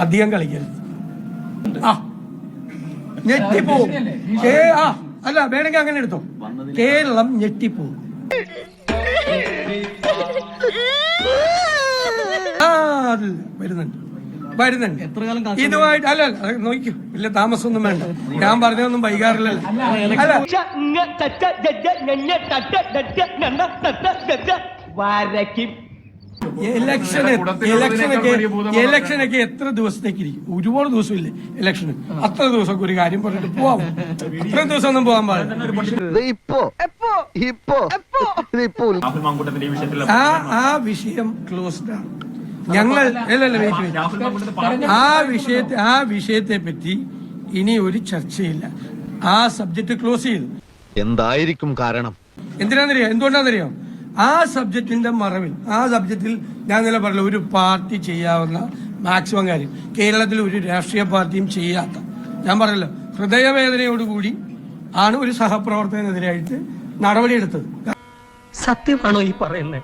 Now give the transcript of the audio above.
അധികം കളിക്കരുത്. ഞെട്ടിപ്പോവും. അല്ല വേണമെങ്കിൽ അങ്ങനെ എടുത്തോ. കേരളം ഞെട്ടിപ്പോവും. അത് വരുന്നുണ്ട്. ഇതുമായിട്ട് അല്ല നോക്കൂ, വലിയ താമസമൊന്നും വേണ്ട. ഞാൻ പറഞ്ഞൊന്നും വൈകാറില്ലല്ലോ. ഇലക്ഷനൊക്കെ എത്ര ദിവസത്തേക്ക് ഇരിക്കും? ഒരുപാട് ദിവസമില്ലേ ഇലക്ഷന്? അത്ര ദിവസമൊക്കെ ഒരു കാര്യം പറഞ്ഞിട്ട് പോവാം. അത്ര ദിവസം ഒന്നും പോകാൻ പാടില്ല. ആ വിഷയം ക്ലോസ്ഡ് ആണ്. ഞങ്ങൾ ആ വിഷയത്തെ പറ്റി ഇനി ഒരു ചർച്ചയില്ല. ആ സബ്ജക്ട് ക്ലോസ് ചെയ്തു. എന്തായിരിക്കും കാരണം? എന്തുകൊണ്ടാണെന്നറിയാം? ആ സബ്ജക്റ്റിന്റെ മറവിൽ, ആ സബ്ജക്റ്റിൽ ഞാൻ നില പറഞ്ഞ ഒരു പാർട്ടി ചെയ്യാവുന്ന മാക്സിമം കാര്യം കേരളത്തിൽ ഒരു രാഷ്ട്രീയ പാർട്ടിയും ചെയ്യാത്ത, ഞാൻ പറഞ്ഞല്ലോ, ഹൃദയവേദനയോടുകൂടി ആണ് ഒരു സഹപ്രവർത്തകനെതിരായിട്ട് നടപടിയെടുത്തത്. സത്യമാണോ ഈ പറയുന്നത്?